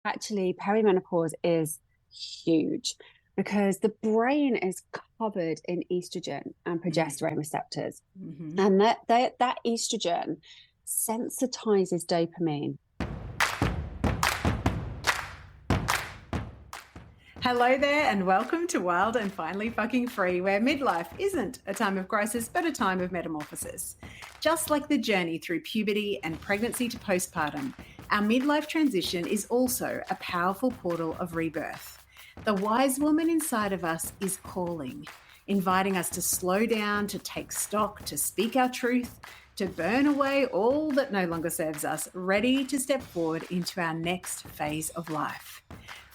Actually, perimenopause is huge because the brain is covered in estrogen and progesterone receptors. Mm-hmm. And that estrogen sensitizes dopamine. Hello there, and welcome to Wild and Finally Fucking Free, where midlife isn't a time of crisis, but a time of metamorphosis. Just like the journey through puberty and pregnancy to postpartum, our midlife transition is also a powerful portal of rebirth. The wise woman inside of us is calling, inviting us to slow down, to take stock, to speak our truth, to burn away all that no longer serves us, ready to step forward into our next phase of life.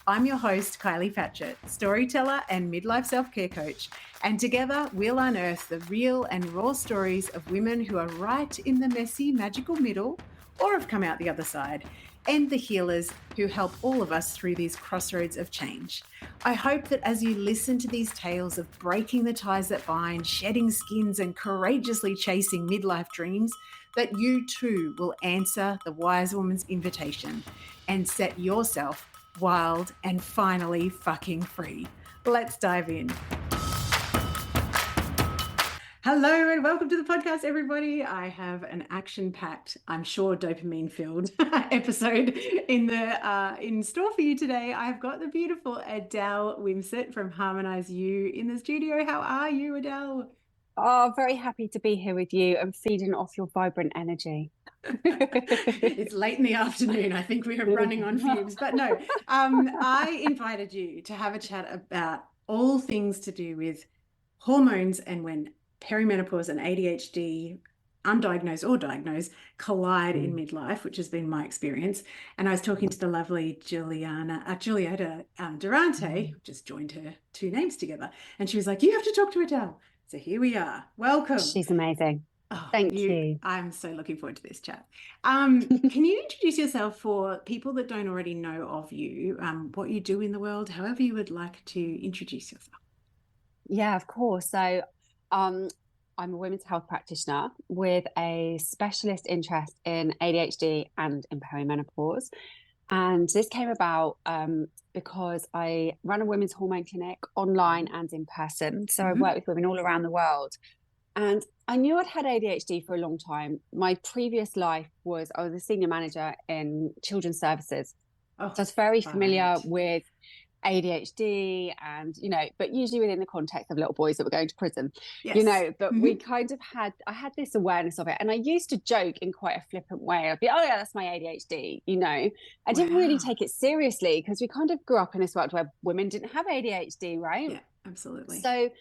I'm your host, Kylie Patchett, storyteller and midlife self-care coach, and together we'll unearth the real and raw stories of women who are right in the messy, magical middle, or have come out the other side, and the healers who help all of us through these crossroads of change. I hope that as you listen to these tales of breaking the ties that bind, shedding skins, and courageously chasing midlife dreams, that you too will answer the wise woman's invitation and set yourself wild and finally fucking free. Let's dive in. Hello and welcome to the podcast, everybody. I have an action-packed, I'm sure dopamine-filled episode in store for you today. I've got the beautiful Adele Wimsett from Harmonize You in the studio. How are you, Adele? Oh, very happy to be here with you and feeding off your vibrant energy. It's late in the afternoon. I think we are running on fumes, but no, I invited you to have a chat about all things to do with hormones and when perimenopause and ADHD, undiagnosed or diagnosed, collide in midlife, which has been my experience. And I was talking to the lovely Julieta Durante, just joined her two names together, and she was like, "You have to talk to Adele." So here we are. Welcome. She's amazing. Oh, Thank you. I'm so looking forward to this chat. Can you introduce yourself for people that don't already know of you, what you do in the world, however you would like to introduce yourself? Yeah, of course. So, I'm a women's health practitioner with a specialist interest in ADHD and in perimenopause. And this came about because I run a women's hormone clinic online and in person. So I work with women all around the world. And I knew I'd had ADHD for a long time. My previous life was I was a senior manager in children's services. Oh, So I was very familiar right. with ADHD and, but usually within the context of little boys that were going to prison, Yes. but we kind of I had this awareness of it. And I used to joke in quite a flippant way. I'd be, oh yeah, that's my ADHD, I didn't really Wow. take it seriously because we kind of grew up in this world where women didn't have ADHD, right? Yeah, absolutely. So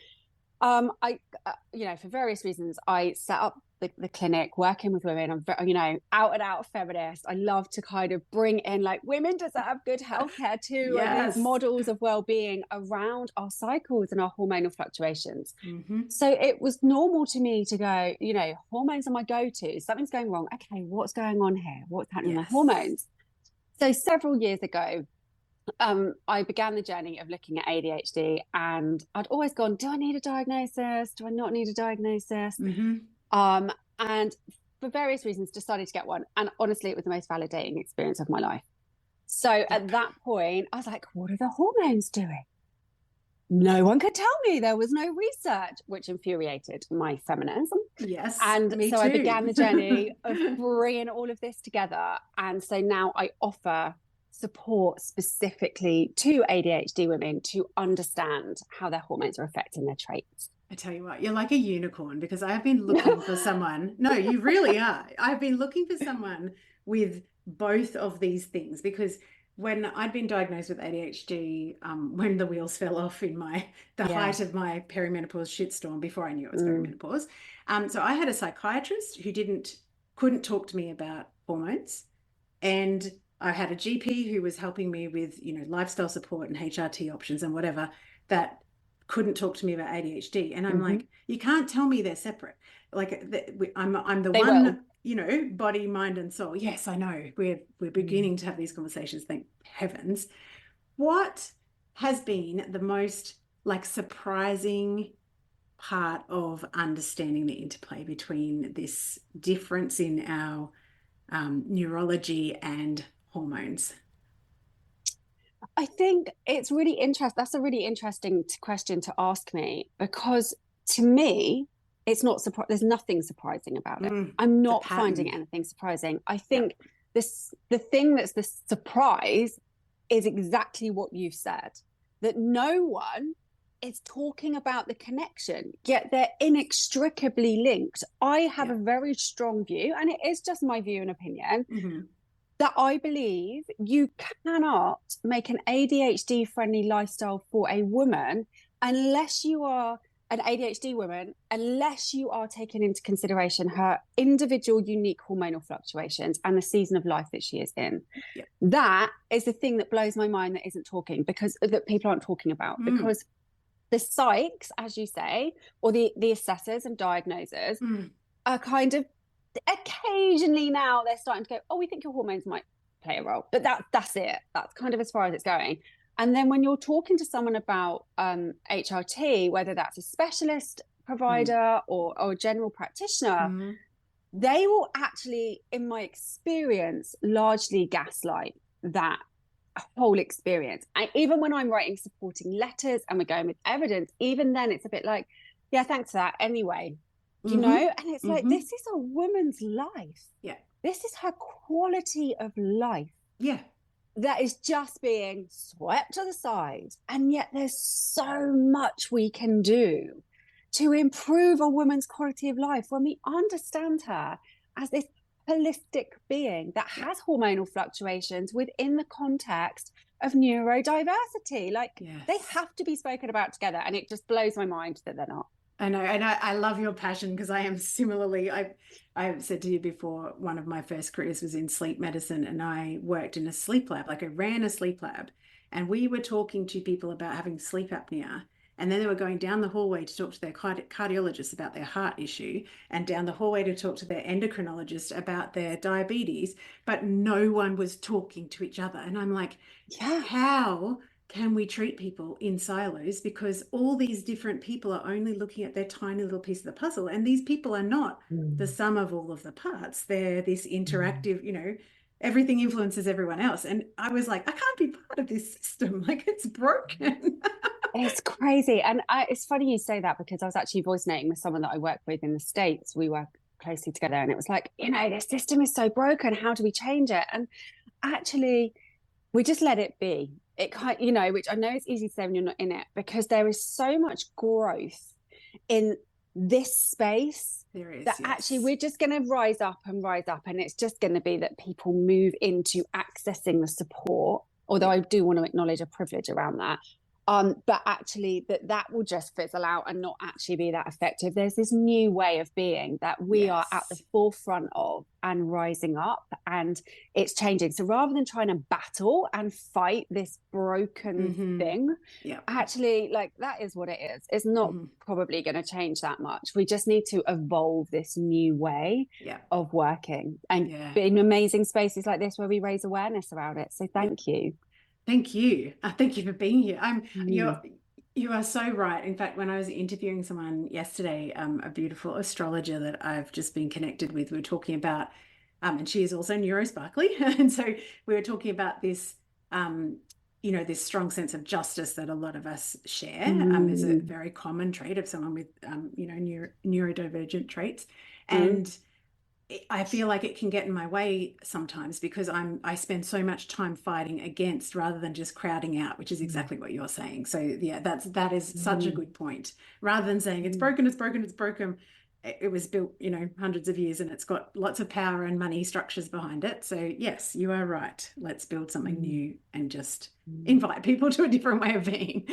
for various reasons, I set up the clinic working with women. I'm, out and out feminist. I love to kind of bring in like women deserve good healthcare too, and these Yes. models of well-being around our cycles and our hormonal fluctuations. Mm-hmm. So it was normal to me to go, hormones are my go-to. Something's going wrong. Okay, what's going on here? What's happening with my hormones? So several years ago, I began the journey of looking at ADHD, and I'd always gone, do I need a diagnosis? Do I not need a diagnosis? Mm-hmm. And for various reasons, decided to get one. And honestly, it was the most validating experience of my life. So at that point, I was like, what are the hormones doing? No one could tell me. There was no research, which infuriated my feminism. Yes, And me so too. I began the journey of bringing all of this together. And so now I offer support specifically to ADHD women to understand how their hormones are affecting their traits. I tell you what, you're like a unicorn because I've been looking for someone. No, you really are. I've been looking for someone with both of these things because when I'd been diagnosed with ADHD, when the wheels fell off in the height of my perimenopause shitstorm before I knew it was perimenopause. So I had a psychiatrist who couldn't talk to me about hormones, and I had a GP who was helping me with, lifestyle support and HRT options and whatever that couldn't talk to me about ADHD. And I'm like, you can't tell me they're separate. Like I'm the one, body, mind, and soul. Yes, I know. We're beginning to have these conversations, thank heavens. What has been the most surprising part of understanding the interplay between this difference in our neurology and hormones? I think it's really interesting. That's a really interesting question to ask me because to me, it's not surprising. There's nothing surprising about it. I'm The not finding pattern. anything surprising. I Yep. think the thing that's the surprise is exactly what you've said, that no one is talking about the connection, yet they're inextricably linked. I have a Yep. very strong view, and it is just my view and opinion, Mm-hmm. that I believe you cannot make an ADHD friendly lifestyle for a woman unless you are an ADHD woman, unless you are taking into consideration her individual unique hormonal fluctuations and the season of life that she is in. Yep. That is the thing that blows my mind that isn't talking, because that people aren't talking about, because the psychs, as you say, or the assessors and diagnosers are kind of occasionally now they're starting to go, oh, we think your hormones might play a role, but that's it. That's kind of as far as it's going. And then when you're talking to someone about HRT, whether that's a specialist provider or a general practitioner, they will actually, in my experience, largely gaslight that whole experience. And even when I'm writing supporting letters and we're going with evidence, even then it's a bit like, yeah, thanks for that anyway. You know, and it's like, this is a woman's life. Yeah. This is her quality of life. Yeah. That is just being swept to the side. And yet there's so much we can do to improve a woman's quality of life when we understand her as this holistic being that has hormonal fluctuations within the context of neurodiversity. Like, they have to be spoken about together. And it just blows my mind that they're not. I know, and I love your passion, because I am similarly. I've said to you before, one of my first careers was in sleep medicine, and I worked in a sleep lab. Like, I ran a sleep lab, and we were talking to people about having sleep apnea, and then they were going down the hallway to talk to their cardiologist about their heart issue, and down the hallway to talk to their endocrinologist about their diabetes, but no one was talking to each other. And I'm like, how can we treat people in silos? Because all these different people are only looking at their tiny little piece of the puzzle, and these people are not the sum of all of the parts. They're this interactive, you know, everything influences everyone else. And I was like, I can't be part of this system. Like, it's broken. It's crazy. And it's funny you say that, because I was actually voice noting with someone that I work with in the States. We work closely together, and it was like, you know, this system is so broken. How do we change it? And actually, we just let it be. It kind, you know, which I know it's easy to say when you're not in it, because there is so much growth in this space that actually we're just going to rise up, and it's just going to be that people move into accessing the support, although I do want to acknowledge a privilege around that. But actually that will just fizzle out and not actually be that effective. There's this new way of being that we are at the forefront of and rising up, and it's changing. So rather than trying to battle and fight this broken thing, actually, like, that is what it is. It's not probably going to change that much. We just need to evolve this new way of working and be in amazing spaces like this where we raise awareness around it. So thank you. Thank you. Thank you for being here. You are so right. In fact, when I was interviewing someone yesterday, a beautiful astrologer that I've just been connected with, we were talking about, and she is also neurosparkly. And so we were talking about this, you know, this strong sense of justice that a lot of us share is a very common trait of someone with, you know, neurodivergent traits. And I feel like it can get in my way sometimes, because I spend so much time fighting against rather than just crowding out, which is exactly what you're saying. So yeah, that is such a good point. Rather than saying it's broken, it's broken, it's broken. It was built, you know, hundreds of years, and it's got lots of power and money structures behind it. So yes, you are right. Let's build something new and just invite people to a different way of being.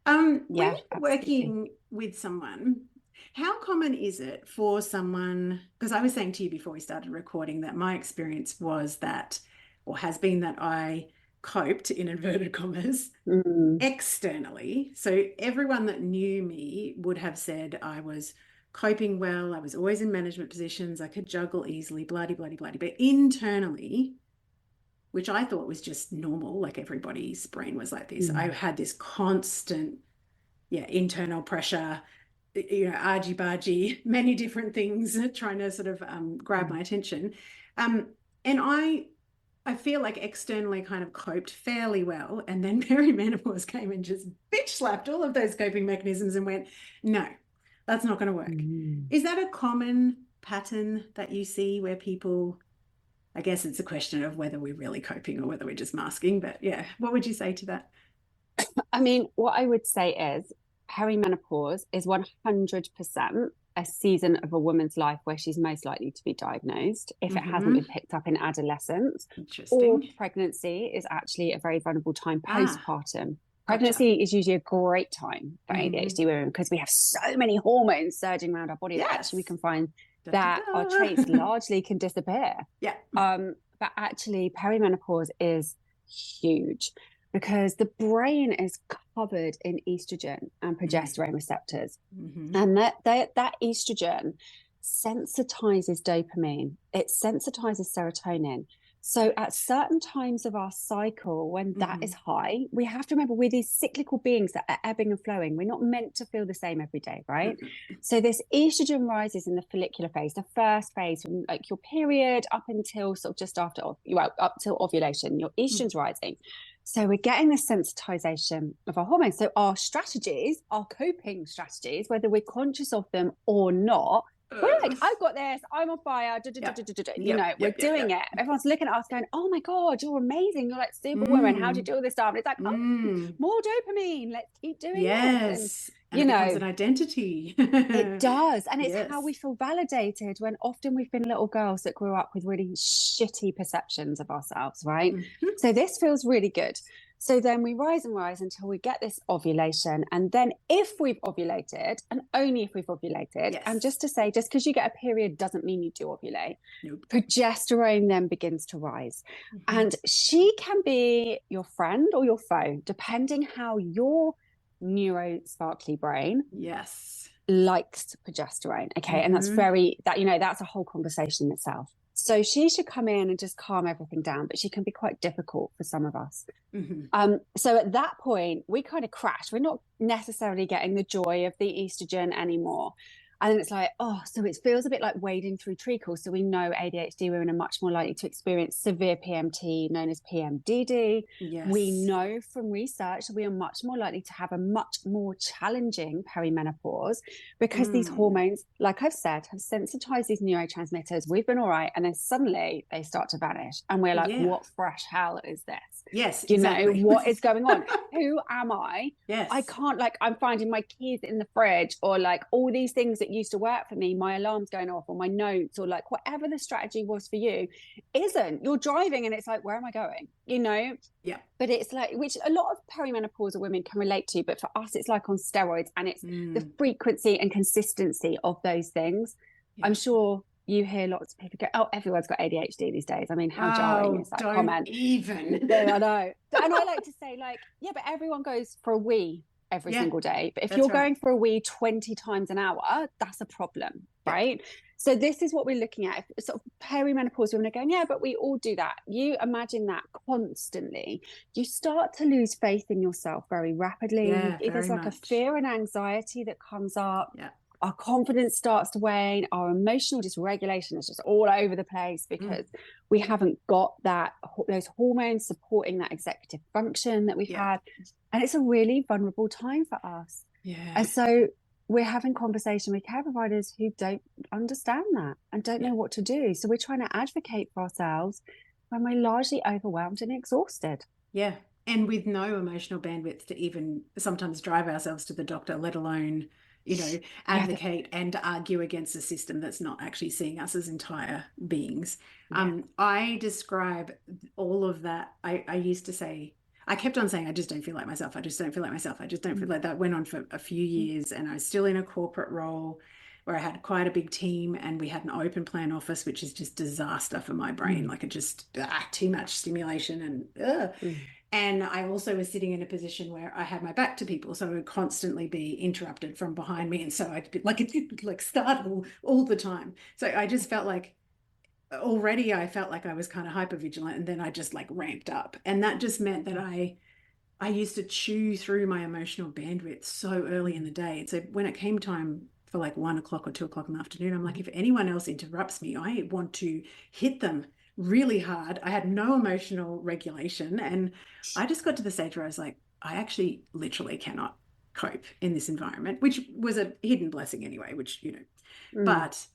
When you're working with someone, how common is it for someone, because I was saying to you before we started recording that my experience was that, or has been that, I coped, in inverted commas, externally. So everyone that knew me would have said I was coping well, I was always in management positions, I could juggle easily, bloody, bloody, bloody. But internally, which I thought was just normal, like everybody's brain was like this, I had this constant, internal pressure, you know, argy-bargy, many different things trying to sort of grab my attention. And I I feel like externally kind of coped fairly well. And then perimenopause came and just bitch slapped all of those coping mechanisms and went, no, that's not going to work. Mm. Is that a common pattern that you see where people, I guess it's a question of whether we're really coping or whether we're just masking, but yeah, what would you say to that? I mean, what I would say is perimenopause is 100% a season of a woman's life where she's most likely to be diagnosed if it hasn't been Mm-hmm. picked up in adolescence, or Interesting. pregnancy is actually a very vulnerable time Ah, postpartum. gotcha. Pregnancy is usually a great time for Mm-hmm. ADHD women because we have so many hormones surging around our body that actually we Yes. can find Da, da, that our traits da. largely can disappear. Yeah. But actually, perimenopause is huge because the brain is covered in estrogen and progesterone receptors. Mm-hmm. And that estrogen sensitizes dopamine, it sensitizes serotonin. So at certain times of our cycle, when that Mm-hmm. is high, we have to remember we're these cyclical beings that are ebbing and flowing. We're not meant to feel the same every day, right? Mm-hmm. So this estrogen rises in the follicular phase, the first phase from like your period up until sort of just after, well, up till ovulation, your estrogen's rising. So we're getting this sensitization of our hormones. So our strategies, our coping strategies, whether we're conscious of them or not, we're like, I've got this, I'm on fire, Yep. you know, Yep. we're Yep. Yep. doing Yep. it. Everyone's looking at us going, oh my God, you're amazing. You're like superwoman. How do you Mm. do all this stuff? And it's like, oh, Mm. more dopamine. Let's keep doing this. And, Yes. And you it becomes know, an identity. it does. And it's how we Yes. feel validated when often we've been little girls that grew up with really shitty perceptions of ourselves, right? Mhm. So this feels really good. So then we rise and rise until we get this ovulation. And then if we've ovulated, and only if we've ovulated, and Yes. just to say, just because you get a period doesn't mean you do ovulate, Nope. progesterone then begins to rise. Mhm. And she can be your friend or your foe, depending how your neuro sparkly brain Yes. likes progesterone. Okay. And that's Hmm. very, that, you know, that's a whole conversation in itself. So she should come in and just calm everything down, but she can be quite difficult for some of us. Hmm. So at that point, we kind of crash. We're not necessarily getting the joy of the estrogen anymore. And then it's like, oh, so it feels a bit like wading through treacle. So we know ADHD women are much more likely to experience severe PMT, known as PMDD. We Yes. know from research that we are much more likely to have a much more challenging perimenopause because these Mm. hormones, like I've said, have sensitized these neurotransmitters. We've been all right. And then suddenly they start to vanish. And we're like, Yeah. what fresh hell is this? Yes, You know, exactly. what is going on? Who am I Yes. can't, like, I'm finding my keys in the fridge, or like all these things that used to work for me, my alarm's going off, or my notes, or like whatever the strategy was for you isn't. You're driving and it's like, where am I going? You know, Yeah. but it's like, which a lot of perimenopausal women can relate to, but for us it's like on steroids, and it's the Mm. frequency and consistency of those things. Yeah. I'm sure you hear lots of people go, oh, everyone's got ADHD these days. I mean, how jarring Oh, is that don't comment? even. Yeah, I know. And I like to say, like, yeah, but everyone goes for a wee every Yeah, single day. But if that's you're right. going for a wee 20 times an hour, that's a problem, Yeah. right? So this is what we're looking at. If sort of perimenopause women are going, yeah, but we all do that. You imagine that constantly. You start to lose faith in yourself very rapidly. Yeah, There's very like a much. fear and anxiety that comes up. Yeah. Our confidence starts to wane. Our emotional dysregulation is just all over the place Mm. because we haven't got those hormones supporting that executive function that we've Yeah. had. And it's a really vulnerable time for us. Yeah. And so we're having conversation with care providers who don't understand that and don't Yeah. know what to do. So we're trying to advocate for ourselves when we're largely overwhelmed and exhausted. Yeah. And with no emotional bandwidth to even sometimes drive ourselves to the doctor, let alone, Yeah, advocate and argue against a system that's not actually seeing us as entire beings. yeah. I describe all of that. I used to say, I kept on saying, I just don't feel like myself. I just don't feel like myself. I just don't feel like that. Went on for a few years, and I was still in a corporate role where I had quite a big team, and we had an open plan office, which is just disaster for my brain. Like it just too much stimulation and I also was sitting in a position where I had my back to people, so I would constantly be interrupted from behind me, and so I'd be like startle all the time. So I just felt like already I felt like I was kind of hyper vigilant, and then I just like ramped up, and that just meant that I used to chew through my emotional bandwidth so early in the day. And so when it came time for like 1 o'clock or 2 o'clock in the afternoon, I'm like, if anyone else interrupts me, I want to hit them really hard. I had no emotional regulation. And I just got to the stage where I was like, I actually literally cannot cope in this environment, which was a hidden blessing anyway, Mm, but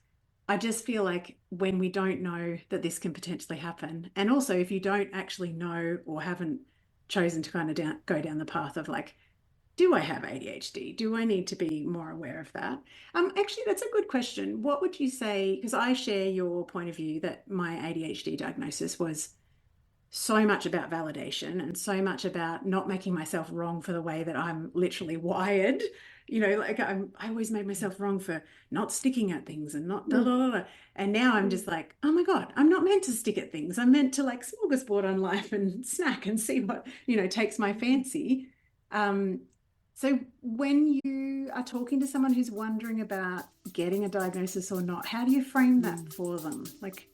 I just feel like when we don't know that this can potentially happen, and also if you don't actually know or haven't chosen to kind of go down the path of like, do I have ADHD? Do I need to be more aware of that? Actually, that's a good question. What would you say? Because I share your point of view that my ADHD diagnosis was so much about validation and so much about not making myself wrong for the way that I'm literally wired. Like I always made myself wrong for not sticking at things and not blah, mm, blah, blah. And now I'm just like, oh my God, I'm not meant to stick at things. I'm meant to like smorgasbord on life and snack and see what, takes my fancy. Um, so when you are talking to someone who's wondering about getting a diagnosis or not, how do you frame that mm. for them? Like,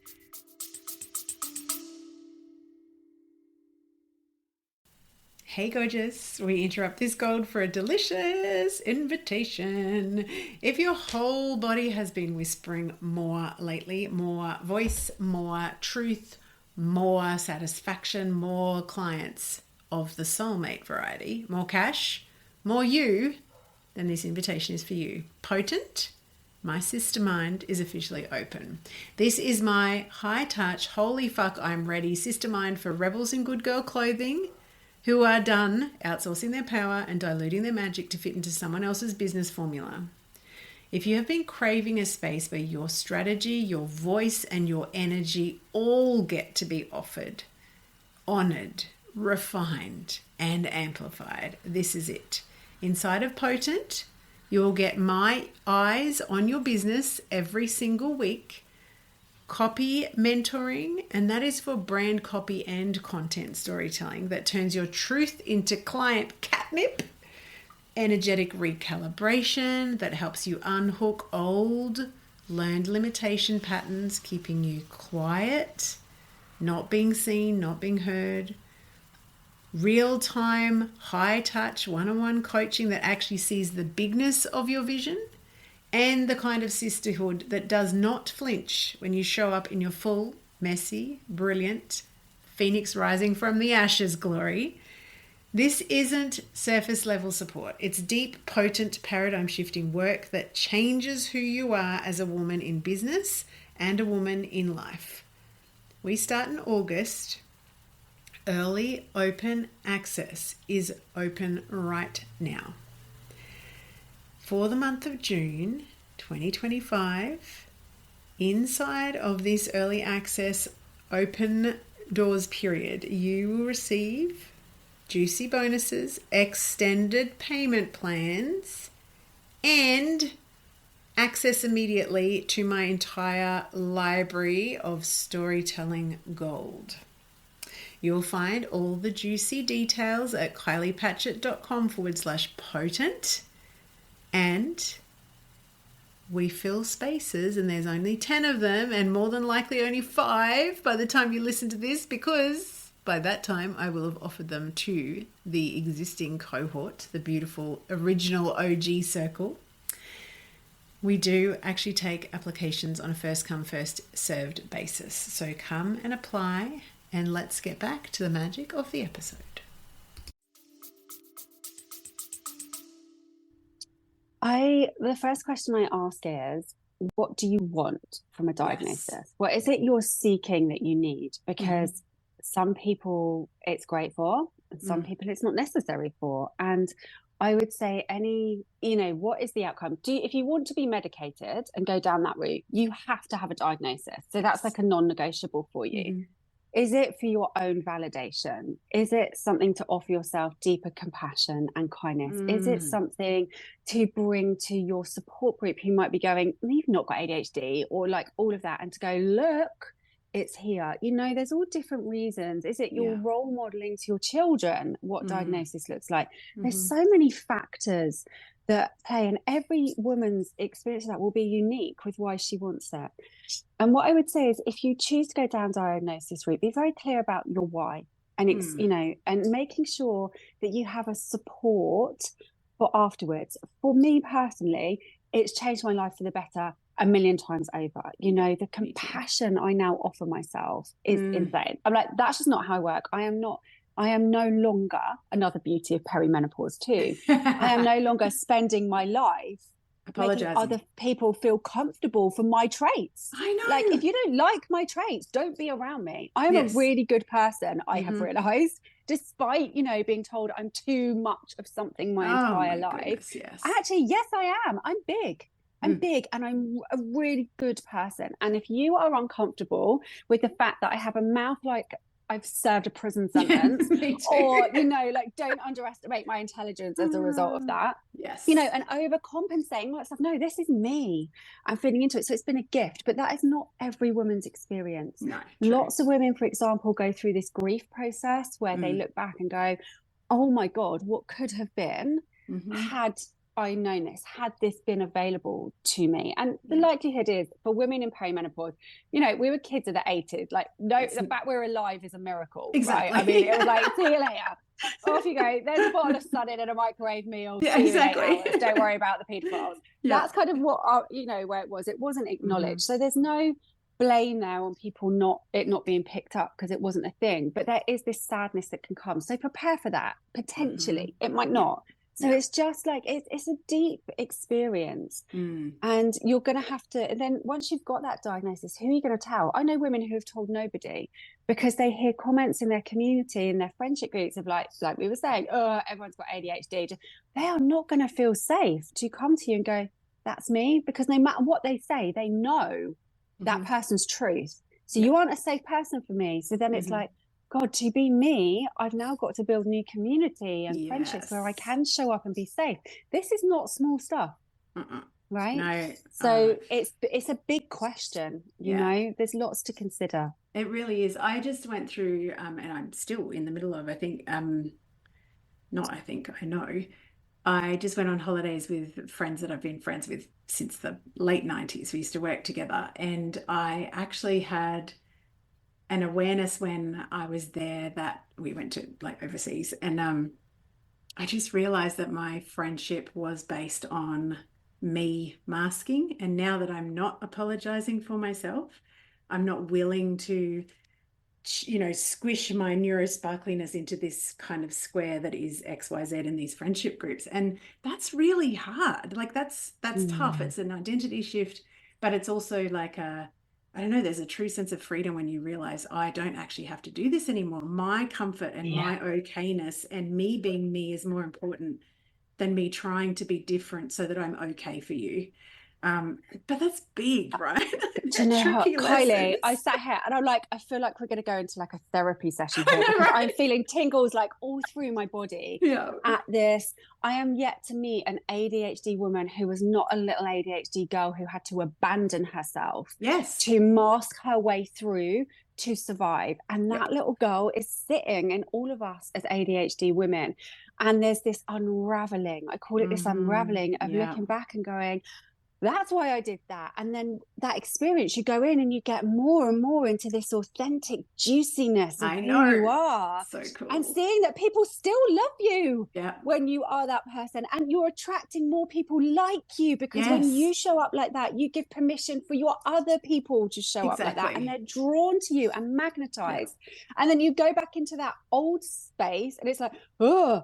hey, gorgeous. We interrupt this gold for a delicious invitation. If your whole body has been whispering more lately, more voice, more truth, more satisfaction, more clients of the soulmate variety, more cash, more you, then this invitation is for you. Potent, my sister mind is officially open. This is my high touch, holy fuck, I'm ready sister mind for rebels in good girl clothing who are done outsourcing their power and diluting their magic to fit into someone else's business formula. If you have been craving a space where your strategy, your voice, and your energy all get to be offered, honored, refined, and amplified, this is it. Inside of Potent, you'll get my eyes on your business every single week, copy mentoring, and that is for brand copy and content storytelling that turns your truth into client catnip, energetic recalibration that helps you unhook old learned limitation patterns, keeping you quiet, not being seen, not being heard, real-time high-touch one-on-one coaching that actually sees the bigness of your vision, and the kind of sisterhood that does not flinch when you show up in your full, messy, brilliant, phoenix rising from the ashes glory. This isn't surface level support. It's deep, potent, paradigm shifting work that changes who you are as a woman in business and a woman in life. We start in August. Early open access is open right now. For the month of June 2025, inside of this early access open doors period, you will receive juicy bonuses, extended payment plans, and access immediately to my entire library of storytelling gold. You'll find all the juicy details at kyliepatchett.com/potent. And we fill spaces, and there's only 10 of them, and more than likely only 5 by the time you listen to this, because by that time I will have offered them to the existing cohort, the beautiful original OG circle. We do actually take applications on a first come, first served basis. So come and apply, and let's get back to the magic of the episode. The first question I ask is, what do you want from a diagnosis? Yes. What is it you're seeking that you need? Because some people it's great for, and some people it's not necessary for. And I would say what is the outcome? If you want to be medicated and go down that route, you have to have a diagnosis. So that's like a non-negotiable for you. Is it for your own validation? Is it something to offer yourself deeper compassion and kindness? Is it something to bring to your support group who might be going, you've not got ADHD, or like all of that, and to go, look, it's here. There's all different reasons. Is it your role modeling to your children what diagnosis looks like? There's so many factors that play, and every woman's experience of that will be unique with why she wants that. And what I would say is, if you choose to go down diagnosis route, be very clear about your why, and and making sure that you have a support for afterwards. For me personally, it's changed my life for the better. a million times over. You know, the compassion I now offer myself is insane. I'm like, that's just not how I work. I am no longer, another beauty of perimenopause too. I am no longer spending my life making other people feel comfortable for my traits. I know. Like, if you don't like my traits, don't be around me. I am a really good person, I have realized, despite, you know, being told I'm too much of something my entire life. Goodness, yes. Actually, yes, I am. I'm big. I'm big and I'm a really good person. And if you are uncomfortable with the fact that I have a mouth like I've served a prison sentence, or, you know, like, don't underestimate my intelligence as a result of that. Yes. You know, and overcompensating myself. No, this is me. I'm feeding into it. So it's been a gift, but that is not every woman's experience. No, lots of women, for example, go through this grief process where they look back and go, oh my God, what could have been had I known this, had this been available to me. And the likelihood is for women in perimenopause, you know, we were kids of the 80s. Like, no, the fact we're alive is a miracle. Exactly. Right? I mean, it was like, see you later. Off you go. There's a bottle of Sun-In and a microwave meal. See you in 8 hours. Don't worry about the pedophiles. That's kind of what, you know, where it was. It wasn't acknowledged. So there's no blame there on people not being picked up because it wasn't a thing. But there is this sadness that can come. So prepare for that. Potentially. It might not. So it's just like, it's a deep experience. And you're going to have to, and then once you've got that diagnosis, who are you going to tell? I know women who have told nobody because they hear comments in their community, in their friendship groups of like we were saying, oh, everyone's got ADHD. They are not going to feel safe to come to you and go, that's me. Because no matter what they say, they know that person's truth. So you aren't a safe person for me. So then it's like, God, to be me, I've now got to build new community and friendships where I can show up and be safe. This is not small stuff, right? No. So it's a big question, you know, there's lots to consider. It really is. I just went through, and I'm still in the middle of, I know. I just went on holidays with friends that I've been friends with since the late 90s. We used to work together, and I actually had an awareness when I was there that we went to like overseas, and I just realized that my friendship was based on me masking. And now that I'm not apologizing for myself, I'm not willing to, you know, squish my neurosparkliness into this kind of square that is XYZ in these friendship groups. And that's really hard. Like that's tough. It's an identity shift, but it's also like I don't know, there's a true sense of freedom when you realize I don't actually have to do this anymore. My comfort and my okayness and me being me is more important than me trying to be different so that I'm okay for you. But that's big, right? Do you know how, Kylie, I sat here and I'm like, I feel like we're going to go into like a therapy session here because I'm feeling tingles like all through my body at this. I am yet to meet an ADHD woman who was not a little ADHD girl who had to abandon herself to mask her way through to survive. And that little girl is sitting in all of us as ADHD women. And there's this unraveling, I call it this unraveling of looking back and going, that's why I did that. And then that experience, you go in and you get more and more into this authentic juiciness of who you are. So cool. And seeing that people still love you when you are that person. And you're attracting more people like you because when you show up like that, you give permission for your other people to show up like that. And they're drawn to you and magnetized. And then you go back into that old space and it's like, oh,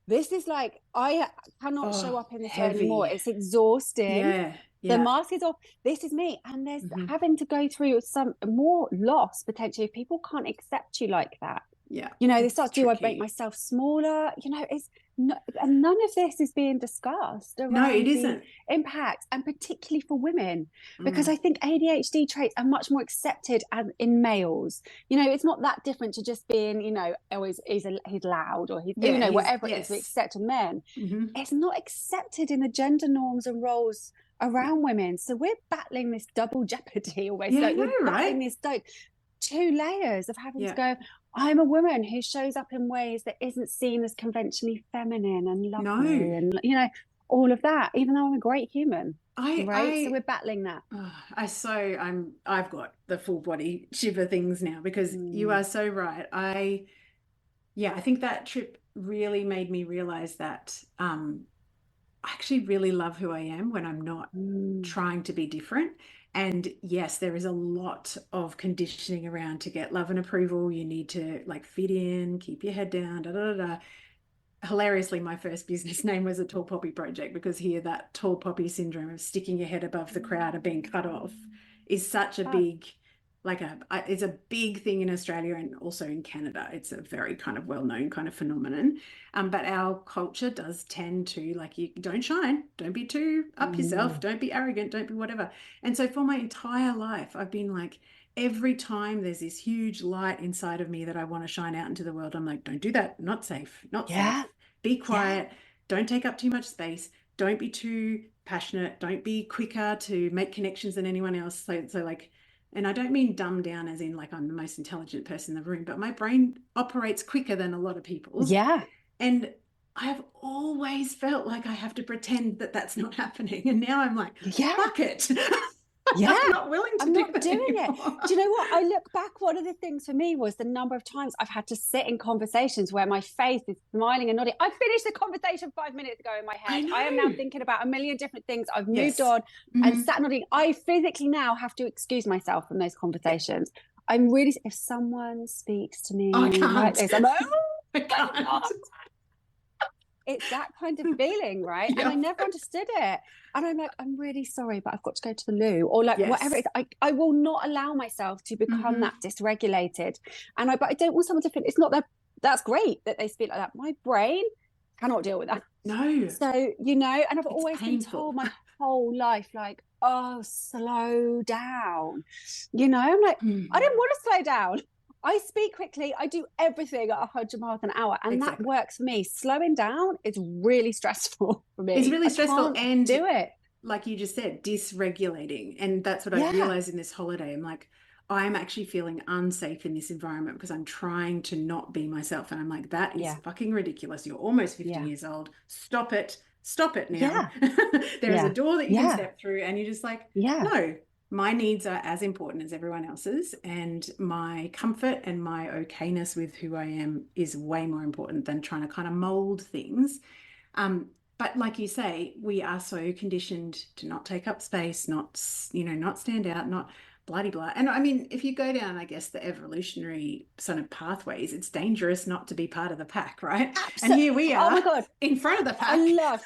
this is like, I cannot show up in this way anymore. It's exhausting. The mask is off. This is me. And there's having to go through some more loss potentially if people can't accept you like that. You know, they start to do, I make myself smaller. You know, it's not, and none of this is being discussed around the impact, and particularly for women, because I think ADHD traits are much more accepted as in males. You know, it's not that different to just being, you know, always he's loud or he's, you know, whatever it is we accept in men. It's not accepted in the gender norms and roles around women. So we're battling this double jeopardy always. We're battling this two layers of having to go, I'm a woman who shows up in ways that isn't seen as conventionally feminine and lovely and, you know, all of that, even though I'm a great human. So we're battling that. I've got the full body shiver things now because you are so right. I think that trip really made me realize that I actually really love who I am when I'm not trying to be different. And yes, there is a lot of conditioning around to get love and approval. You need to like fit in, keep your head down, da da da da. Hilariously, my first business name was a Tall Poppy Project, because here that tall poppy syndrome of sticking your head above the crowd and being cut off is such a big, it's a big thing in Australia and also in Canada. It's a very kind of well-known kind of phenomenon. But our culture does tend to, like, you don't shine, don't be too up yourself, don't be arrogant, don't be whatever. And so for my entire life, I've been like, every time there's this huge light inside of me that I want to shine out into the world, I'm like, don't do that. Not safe. Not safe. Be quiet. Don't take up too much space. Don't be too passionate. Don't be quicker to make connections than anyone else. So like, and I don't mean dumb down as in like I'm the most intelligent person in the room, but my brain operates quicker than a lot of people's. Yeah. And I have always felt like I have to pretend that that's not happening. And now I'm like, fuck it. Yeah, I'm not willing to I'm do not doing anymore. it. Do you know what? I look back, one of the things for me was the number of times I've had to sit in conversations where my face is smiling and nodding. I finished the conversation 5 minutes ago in my head. I am now thinking about a million different things. I've moved on and sat nodding. I physically now have to excuse myself from those conversations. I'm really, if someone speaks to me I can't. like this, I'm like, I can't. It's that kind of feeling, right? And I never understood it. And I'm like, I'm really sorry, but I've got to go to the loo, or like whatever it is. I will not allow myself to become that dysregulated. But I don't want someone to think it's not that. That's great that they speak like that. My brain cannot deal with that. No. So, you know, and I've always been told my whole life, like, oh, slow down. You know, I'm like, I don't want to slow down. I speak quickly. I do everything at 100 miles an hour, and that works for me. Slowing down is really stressful for me. It's really stressful, and do it. Like you just said, dysregulating. And that's what I realized in this holiday. I'm like, I'm actually feeling unsafe in this environment because I'm trying to not be myself. And I'm like, that is fucking ridiculous. You're almost 50 years old. Stop it. Stop it now. There is a door that you can step through, and you're just like, no. My needs are as important as everyone else's, and my comfort and my okayness with who I am is way more important than trying to kind of mold things. But like you say, we are so conditioned to not take up space, not stand out, not bloody blah. And I mean, if you go down, I guess, the evolutionary sort of pathways, it's dangerous not to be part of the pack, right? Absolutely. And here we are, oh my God, in front of the pack. I know,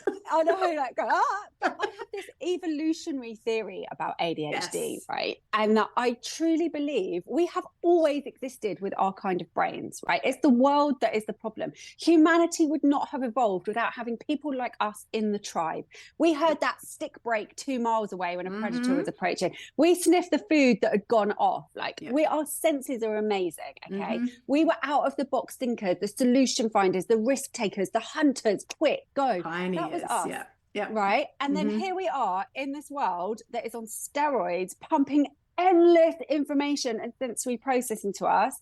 like, but I have this evolutionary theory about ADHD, right? And I truly believe we have always existed with our kind of brains, right? It's the world that is the problem. Humanity would not have evolved without having people like us in the tribe. We heard that stick break 2 miles away when a predator was approaching. We sniffed the food that had gone off. Like, our senses are amazing. Okay. We were out of the box thinkers, the solution finders, the risk takers, the hunters. Quick, go. Pioneers. That was us. Right. And then here we are in this world that is on steroids, pumping endless information and sensory processing to us,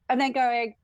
and then going,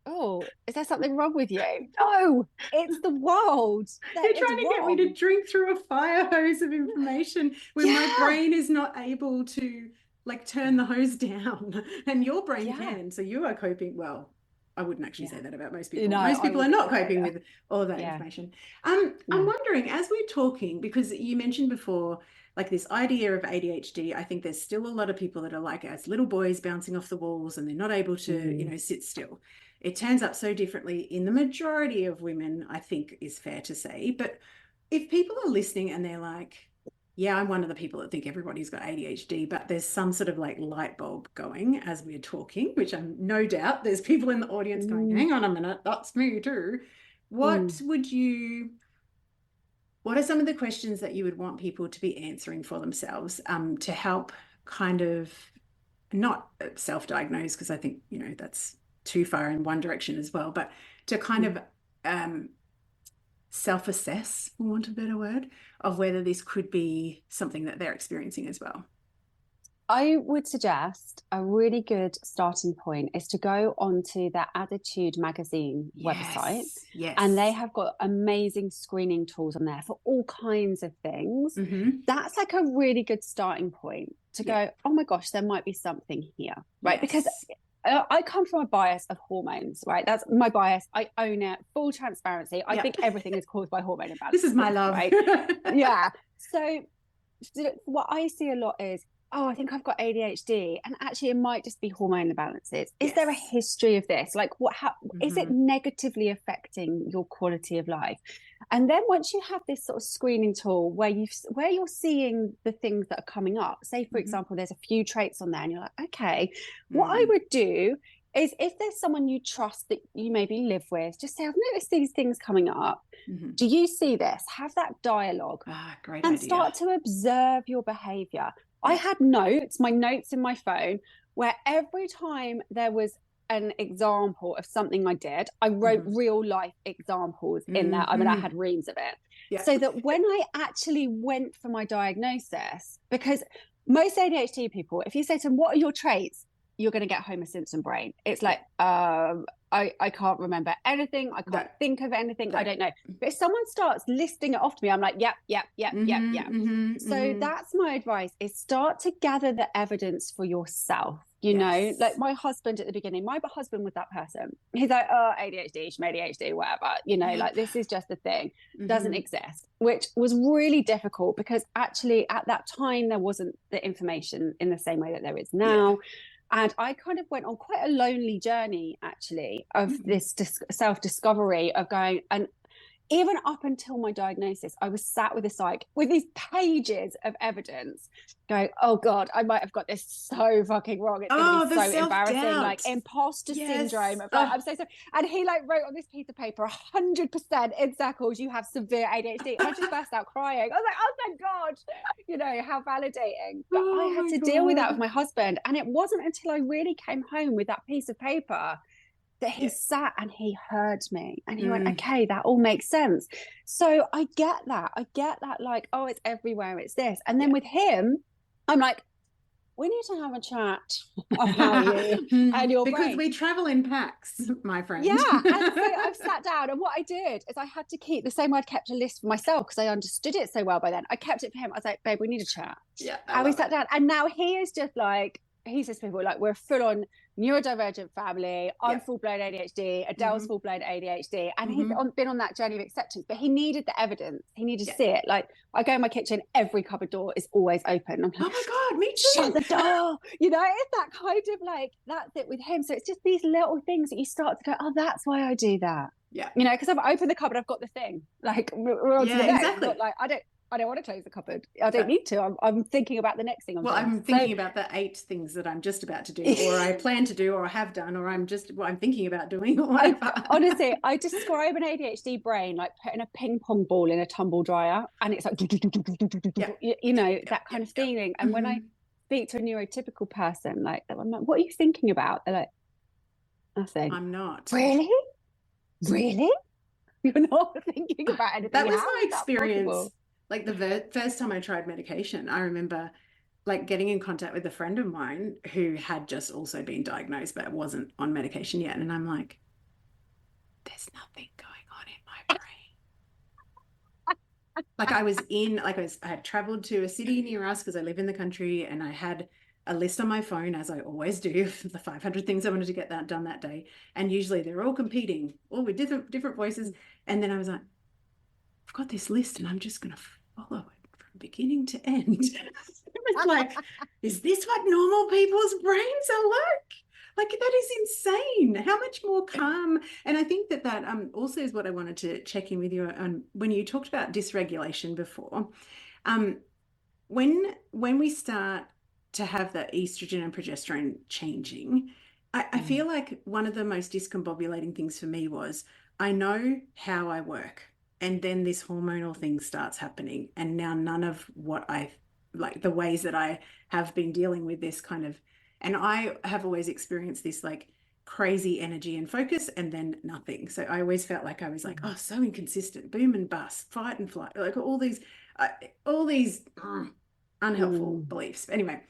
oh, is there something wrong with you? No, it's the world. You're trying to get me to drink through a fire hose of information when my brain is not able to like turn the hose down, and your brain can. So you are coping well. I wouldn't actually say that about most people. No, most people are not coping with all of that information. I'm wondering, as we're talking, because you mentioned before, like this idea of ADHD, I think there's still a lot of people that are like as little boys bouncing off the walls, and they're not able to, sit still. It turns up so differently in the majority of women, I think is fair to say. But if people are listening and they're like, yeah, I'm one of the people that think everybody's got ADHD, but there's some sort of like light bulb going as we're talking, which I'm no doubt there's people in the audience going, hang on a minute, that's me too. What are some of the questions that you would want people to be answering for themselves to help kind of not self-diagnose, because I think, that's too far in one direction as well, but to kind of self-assess, for want of a better word, of whether this could be something that they're experiencing as well? I would suggest a really good starting point is to go onto the Attitude magazine website. Yes. And they have got amazing screening tools on there for all kinds of things. That's like a really good starting point to go, oh my gosh, there might be something here, right? Because I come from a bias of hormones, right? That's my bias. I own it. Full transparency. I think everything is caused by hormone imbalance. This is my love. Right? Yeah. So what I see a lot is, oh, I think I've got ADHD, and actually it might just be hormone imbalances. Is there a history of this? Like, is it negatively affecting your quality of life? And then once you have this sort of screening tool where you're seeing the things that are coming up, say for example, there's a few traits on there, and you're like, okay, what I would do is, if there's someone you trust that you maybe live with, just say, I've noticed these things coming up. Do you see this? Have that dialogue. Great and idea. Start to observe your behavior. I had my notes in my phone, where every time there was an example of something I did, I wrote real life examples in there. I mean, I had reams of it. So that when I actually went for my diagnosis, because most ADHD people, if you say to them, what are your traits? You're going to get Homer Simpson brain. It's like, I can't remember anything. I can't think of anything. I don't know. But if someone starts listing it off to me, I'm like, yep. So that's my advice, is start to gather the evidence for yourself. You know, like my husband at the beginning, my husband was that person. He's like, oh, ADHD, ADHD, whatever. You know, like this is just a thing, doesn't exist, which was really difficult because actually at that time there wasn't the information in the same way that there is now. And I kind of went on quite a lonely journey, actually, of this self-discovery of going, and even up until my diagnosis, I was sat with a psych with these pages of evidence going, oh God, I might have got this so fucking wrong. It's going to be so embarrassing. Like imposter syndrome. Of, like, I'm so sorry. And he like wrote on this piece of paper, 100% in circles, you have severe ADHD. And I just burst out crying. I was like, oh, thank God. You know, how validating. But I had to deal with that with my husband. And it wasn't until I really came home with that piece of paper that he sat and he heard me and he went, okay, that all makes sense. So I get that. Like, oh, it's everywhere, it's this. And then with him, I'm like, we need to have a chat about you and your because brain. We travel in packs, my friend. Yeah. And so I've sat down, and what I did is I had to keep the same way I'd kept a list for myself because I understood it so well by then. I kept it for him. I was like, babe, we need a chat. Yeah. And we sat down, and now he is just like, he says to people, like, we're full on neurodivergent family. I'm full-blown ADHD. Adele's full-blown ADHD. And he's been on that journey of acceptance, but he needed the evidence. He needed to see it. Like, I go in my kitchen, every cupboard door is always open. I'm like, oh my God, me too. Shut the door. You know, it's that kind of like, that's it with him. So it's just these little things that you start to go, oh, that's why I do that. Yeah. You know, because I've opened the cupboard, I've got the thing. Like, we're on to the next. But like, I don't want to close the cupboard. I don't need to. I'm thinking about the next thing I'm doing. I'm thinking about the 8 things that I'm just about to do, or I plan to do, or I have done, or I'm thinking about doing, or whatever. Honestly, I describe an ADHD brain like putting a ping pong ball in a tumble dryer, and it's like, you know, that kind of feeling. And when I speak to a neurotypical person, like, I'm like, what are you thinking about? They're like, nothing. I'm not. Really? You're not thinking about anything? That was my experience. Like the first time I tried medication, I remember like getting in contact with a friend of mine who had just also been diagnosed but wasn't on medication yet. And I'm like, there's nothing going on in my brain. Like I had traveled to a city near us because I live in the country, and I had a list on my phone, as I always do, of the 500 things I wanted to get done that day. And usually they're all competing, all with different voices. And then I was like, I've got this list and I'm just going to follow it from beginning to end. It was like, is this what normal people's brains are like? Like, that is insane. How much more calm? And I think that also is what I wanted to check in with you on when you talked about dysregulation before. When we start to have the estrogen and progesterone changing, I feel like one of the most discombobulating things for me was, I know how I work. And then this hormonal thing starts happening. And now none of what like the ways that I have been dealing with this kind of, and I have always experienced this like crazy energy and focus and then nothing. So I always felt like I was like, oh, so inconsistent, boom and bust, fight and flight, like all these unhelpful beliefs. Anyway,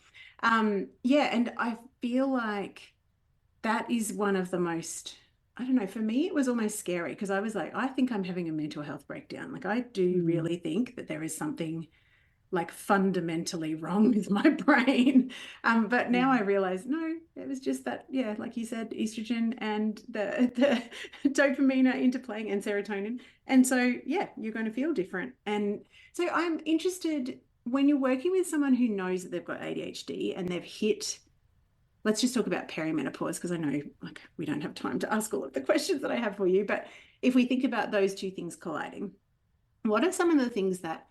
and I feel like that is one of the most, I don't know, for me, it was almost scary because I was like, I think I'm having a mental health breakdown. Like, I do really think that there is something like fundamentally wrong with my brain. But now I realize, no, it was just that, yeah, like you said, estrogen and the dopamine are interplaying and serotonin. And so, yeah, you're going to feel different. And so I'm interested when you're working with someone who knows that they've got ADHD and they've hit, let's just talk about perimenopause, because I know like we don't have time to ask all of the questions that I have for you. But if we think about those two things colliding, what are some of the things that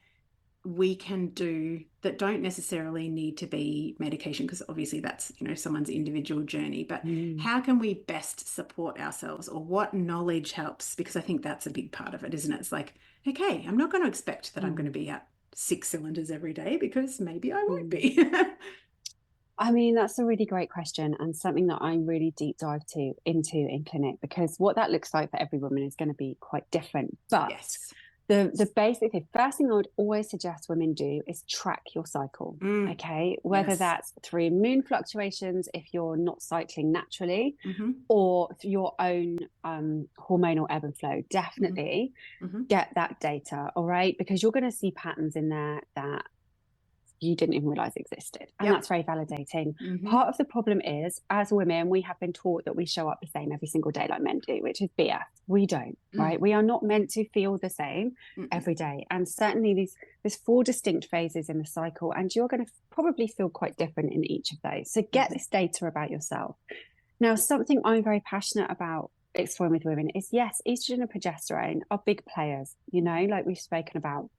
we can do that don't necessarily need to be medication? Because obviously that's, you know, someone's individual journey, but how can we best support ourselves, or what knowledge helps? Because I think that's a big part of it, isn't it? It's like, okay, I'm not going to expect that I'm going to be at 6 cylinders every day, because maybe I won't be. I mean, that's a really great question, and something that I really deep dive into in clinic, because what that looks like for every woman is going to be quite different. But Yes. the basic thing, first thing I would always suggest women do is track your cycle. Okay, whether that's through moon fluctuations if you're not cycling naturally, or through your own hormonal ebb and flow. Definitely get that data, all right, because you're going to see patterns in there that you didn't even realize existed. And that's very validating. Part of the problem is, as women, we have been taught that we show up the same every single day like men do, which is BS. We don't, right? We are not meant to feel the same every day. And certainly there's 4 distinct phases in the cycle, and you're going to probably feel quite different in each of those. So get this data about yourself. Now, something I'm very passionate about exploring with women is, yes, estrogen and progesterone are big players, you know, like we've spoken about.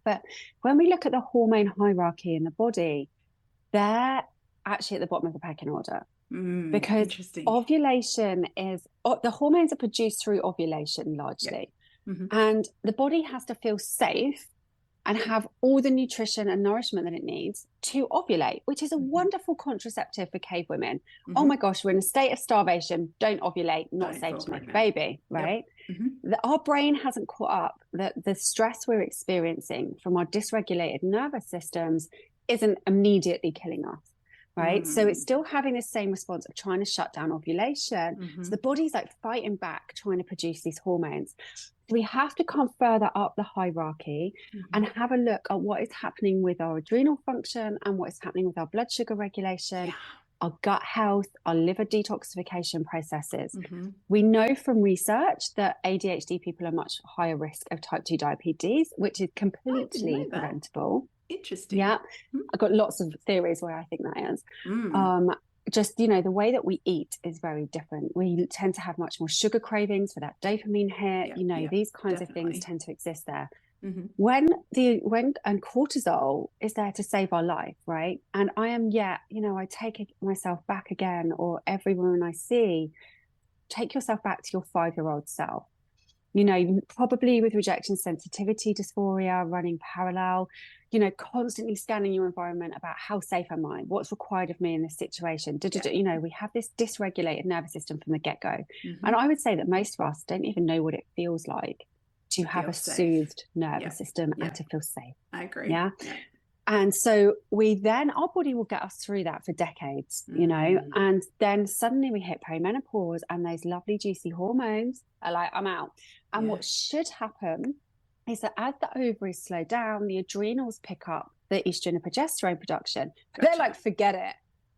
But when we look at the hormone hierarchy in the body, they're actually at the bottom of the pecking order, because ovulation is, the hormones are produced through ovulation largely. And the body has to feel safe and have all the nutrition and nourishment that it needs to ovulate, which is a wonderful contraceptive for cave women. Oh my gosh, we're in a state of starvation. Don't ovulate, not safe to make a baby, right? Our brain hasn't caught up that the stress we're experiencing from our dysregulated nervous systems isn't immediately killing us, right? So it's still having the same response of trying to shut down ovulation. So the body's like fighting back, trying to produce these hormones. We have to come further up the hierarchy and have a look at what is happening with our adrenal function and what is happening with our blood sugar regulation, our gut health, our liver detoxification processes. We know from research that ADHD people are much higher risk of type 2 diabetes, which is completely preventable. Interesting. Yeah. I've got lots of theories where I think that is. Just, you know, the way that we eat is very different. We tend to have much more sugar cravings for that dopamine hit. You know, these kinds of things tend to exist there. When and cortisol is there to save our life, right? And I am, you know, I take myself back again, or every woman I see, take yourself back to your 5-year-old self. You know, probably with rejection sensitivity dysphoria running parallel, you know, constantly scanning your environment about how safe am I? What's required of me in this situation? You know, we have this dysregulated nervous system from the get-go. And I would say that most of us don't even know what it feels like to have a soothed nervous system and to feel safe. I agree. Yeah. And so our body will get us through that for decades, you know, and then suddenly we hit perimenopause and those lovely juicy hormones are like, I'm out. And what should happen is that as the ovaries slow down, the adrenals pick up the estrogen and progesterone production. They're like, forget it.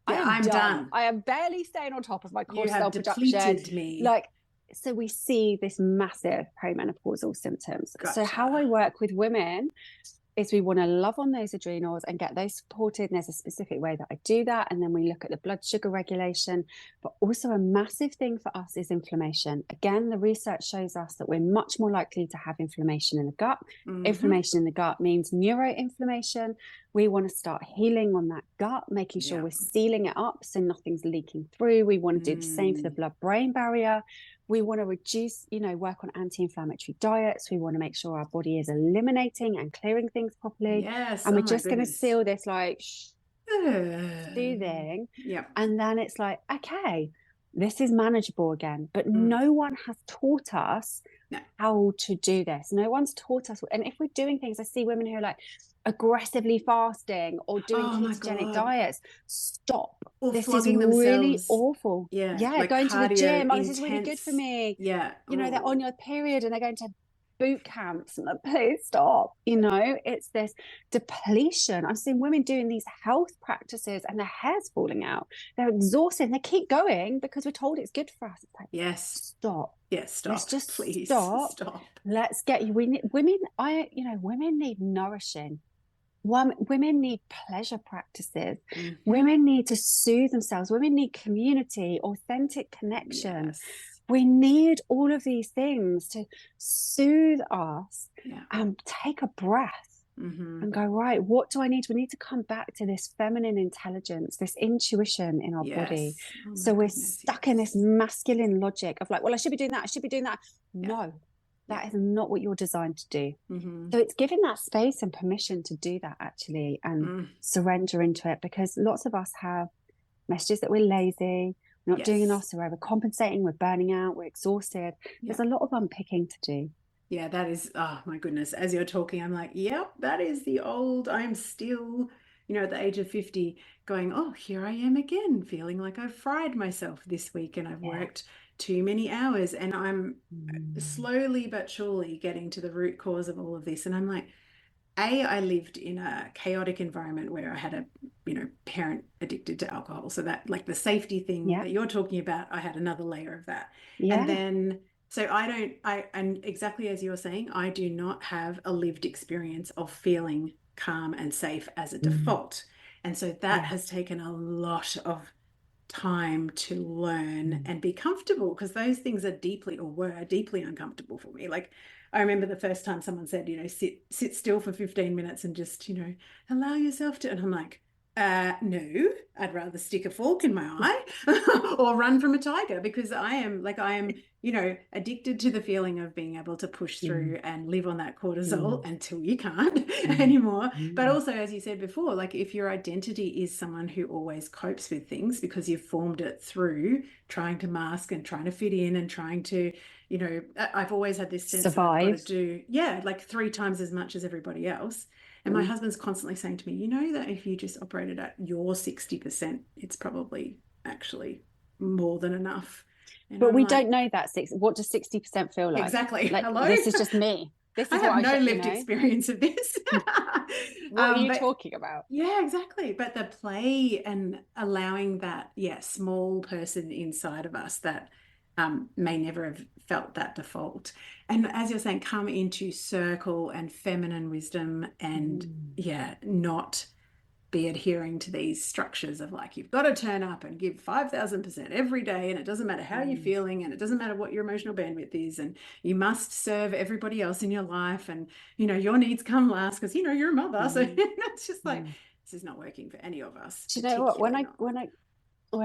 I'm done. I am barely staying on top of my cortisol production. Me. Like, so we see this massive perimenopausal symptoms. So how I work with women is we want to love on those adrenals and get those supported. And there's a specific way that I do that. And then we look at the blood sugar regulation. But also a massive thing for us is inflammation. Again, the research shows us that we're much more likely to have inflammation in the gut. Inflammation in the gut means neuroinflammation. We want to start healing on that gut, making sure we're sealing it up so nothing's leaking through. We want to do the same for the blood-brain barrier. We want to reduce, you know, work on anti-inflammatory diets. We want to make sure our body is eliminating and clearing things properly. Yes. And we're just going to seal this like soothing. And then it's like, okay, this is manageable again. But no one has taught us how to do this. No one's taught us. And if we're doing things, I see women who are like aggressively fasting or doing ketogenic diets. Stop. Or this is really awful. Like going to the gym. intense. This is really good for me. You know, they're on your period and they're going to boot camps. I'm like, please stop. It's this depletion. I'm seeing women doing these health practices and their hair's falling out. They're exhausted and they keep going because we're told it's good for us. It's like, Yes. stop. Yes, stop. Let's just Please stop. Let's get you. We need women. Women need nourishing. Women need pleasure practices. Women need to soothe themselves. Women need community, authentic connection. Yes. We need all of these things to soothe us and take a breath and go, right, what do I need? We need to come back to this feminine intelligence, this intuition in our body. So we're stuck in this masculine logic of like, well, I should be doing that. I should be doing that. No, that is not what you're designed to do. So it's giving that space and permission to do that actually and surrender into it, because lots of us have messages that we're lazy, we're not doing enough, so we're overcompensating, we're burning out, we're exhausted. There's a lot of unpicking to do. Yeah, that is, oh my goodness. As you're talking, I'm like, yep, that is the old, I'm still, at the age of 50 going, oh, here I am again, feeling like I've fried myself this week and I've worked too many hours, and I'm slowly but surely getting to the root cause of all of this. And I'm like, I lived in a chaotic environment where I had a, parent addicted to alcohol. So that, like, the safety thing that you're talking about, I had another layer of that. And then, so and exactly as you're saying, I do not have a lived experience of feeling calm and safe as a default. And so that has taken a lot of time to learn and be comfortable, because those things are were deeply uncomfortable for me. Like, I remember the first time someone said, sit still for 15 minutes and just, allow yourself to, and I'm like, no, I'd rather stick a fork in my eye or run from a tiger, because I am, addicted to the feeling of being able to push through and live on that cortisol until you can't anymore. But also, as you said before, like, if your identity is someone who always copes with things because you've formed it through trying to mask and trying to fit in and trying to, I've always had this sense that I've got to do, like 3 times as much as everybody else. And my husband's constantly saying to me, that if you just operated at your 60%, it's probably actually more than enough. And but we don't know that. What does 60% feel like? Exactly. Like, hello? this is just me. This is I have no lived experience of this. What are you talking about? Yeah, exactly. But the play and allowing that, small person inside of us that may never have felt that default. And as you're saying, come into circle and feminine wisdom and not be adhering to these structures of like, you've got to turn up and give 5,000% every day, and it doesn't matter how you're feeling, and it doesn't matter what your emotional bandwidth is, and you must serve everybody else in your life, and your needs come last because you're a mother. So it's just like, this is not working for any of us. Do you know what? When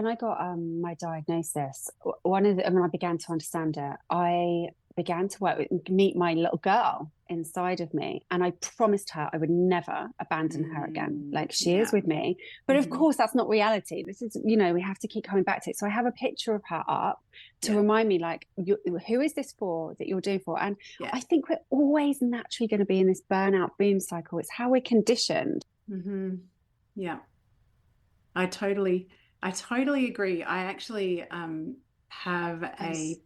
I got my diagnosis, when I began to understand it, I began to meet my little girl inside of me, and I promised her I would never abandon her again. Like, she is with me, but of course that's not reality. This is, we have to keep coming back to it. So I have a picture of her up to remind me, like, who is this for, that you're doing for? And I think we're always naturally going to be in this burnout boom cycle. It's how we're conditioned. Yeah, I totally agree. I actually have a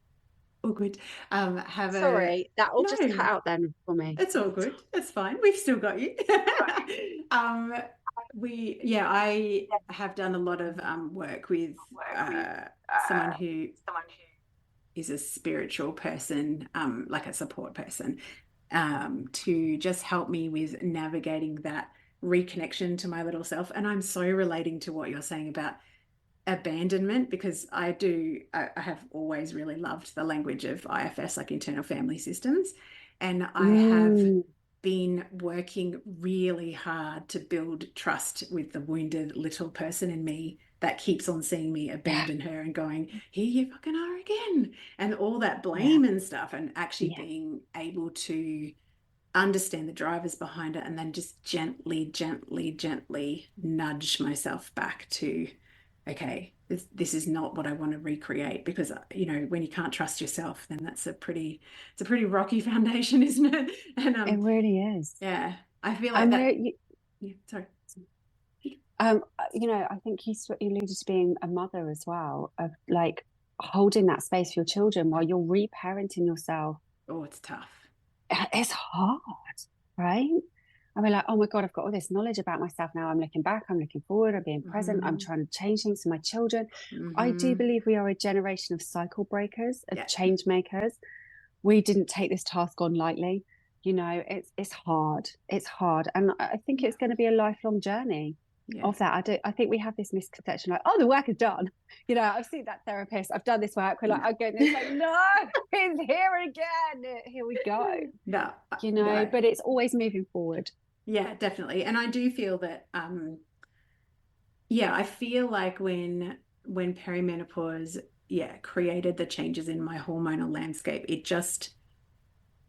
Sorry, that all just cut out then for me. It's all good. It's fine. We've still got you. I have done a lot of work with someone who is a spiritual person, like a support person, to just help me with navigating that reconnection to my little self. And I'm so relating to what you're saying about abandonment, because I have always really loved the language of IFS, like internal family systems, and I have been working really hard to build trust with the wounded little person in me that keeps on seeing me abandon her and going, here you fucking are again, and all that blame and stuff, and actually being able to understand the drivers behind it, and then just gently nudge myself back to, okay, this is not what I want to recreate, because when you can't trust yourself, then it's a pretty rocky foundation, isn't it? And it really is. Yeah, I feel like that. Sorry. I think you alluded to being a mother as well, of like holding that space for your children while you're reparenting yourself. Oh, it's tough. it's hard, right? I mean, like, oh my God, I've got all this knowledge about myself now. I'm looking back, I'm looking forward, I'm being present, I'm Mm-hmm. trying to change things for my children. I do Mm-hmm. believe we are a generation of cycle breakers, of Yeah. change makers. We didn't take this task on lightly. You know, it's hard. It's hard. And I think Yeah. it's going to be a lifelong journey Yeah. of that. I think we have this misconception like, oh, the work is done. You know, I've seen that therapist, I've done this work. We're like, I go, and it's like, no, it's here again. Here we go. No, You know, no. but it's always moving forward. Yeah, definitely. And I do feel that yeah, I feel like when perimenopause, yeah, created the changes in my hormonal landscape, it just,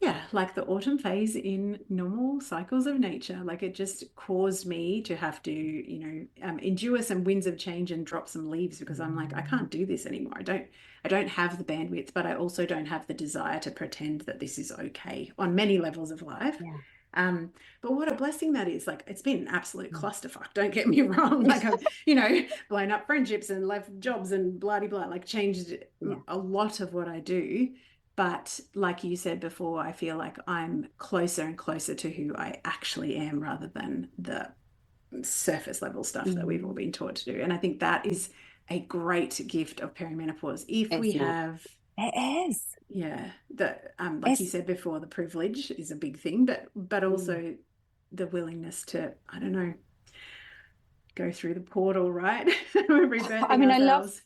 yeah, like the autumn phase in normal cycles of nature, like it just caused me to have to, endure some winds of change and drop some leaves because I'm like, I can't do this anymore. I don't have the bandwidth, but I also don't have the desire to pretend that this is okay on many levels of life. Yeah. Um, but what a blessing that is. Like, it's been an absolute clusterfuck. Don't get me wrong. Like, I've, blown up friendships and left jobs and blah, blah, blah, like changed Yeah. a lot of what I do. But like you said before, I feel like I'm closer and closer to who I actually am rather than the surface level stuff that we've all been taught to do. And I think that is a great gift of perimenopause. If we Isn't it? have, It is. yeah, the like you It's said before, the privilege is a big thing, but also the willingness to, I don't know, go through the portal, right? We're I rebirthing mean, ourselves.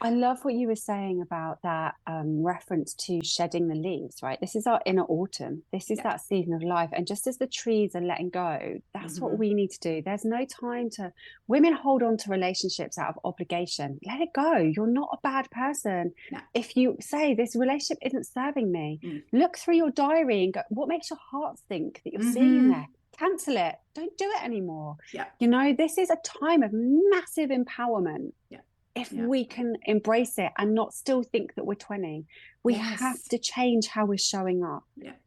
I love what you were saying about that reference to shedding the leaves, right? This is our inner autumn. This is Yeah. that season of life. And just as the trees are letting go, that's what we need to do. There's no time to, women hold on to relationships out of obligation. Let it go. You're not a bad person. No. If you say this relationship isn't serving me, look through your diary and go, what makes your heart think that you're seeing in there? Cancel it. Don't do it anymore. Yeah. You know, this is a time of massive empowerment. Yeah. If we can embrace it and not still think that we're 20, we have to change how we're showing up,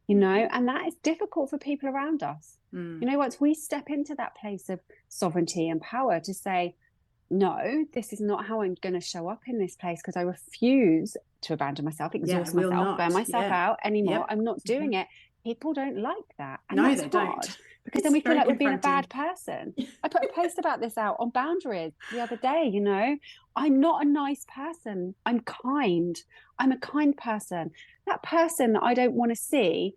and that is difficult for people around us. Once we step into that place of sovereignty and power to say, no, this is not how I'm going to show up in this place because I refuse to abandon myself, exhaust myself, burn myself out anymore. I'm not doing it. People don't like that. And that's hard. Don't. Because then we feel like we're being a bad person. I put a post about this out on boundaries the other day, I'm not a nice person. I'm kind. I'm a kind person. That person that I don't want to see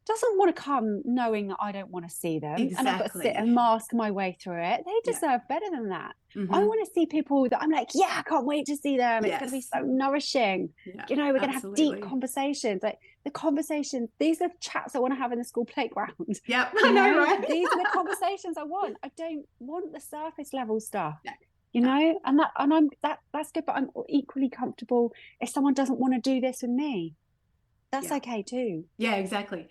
doesn't want to come knowing that I don't want to see them. And I've got to sit and mask my way through it. They deserve better than that. I want to see people that I'm like, yeah, I can't wait to see them. It's going to be so nourishing. We're going to have deep conversations. Like the conversations, these are the chats I want to have in the school playground. Yep, I know, right? These are the conversations I want. I don't want the surface level stuff. That's good, but I'm equally comfortable if someone doesn't want to do this with me. That's okay too. Yeah, exactly.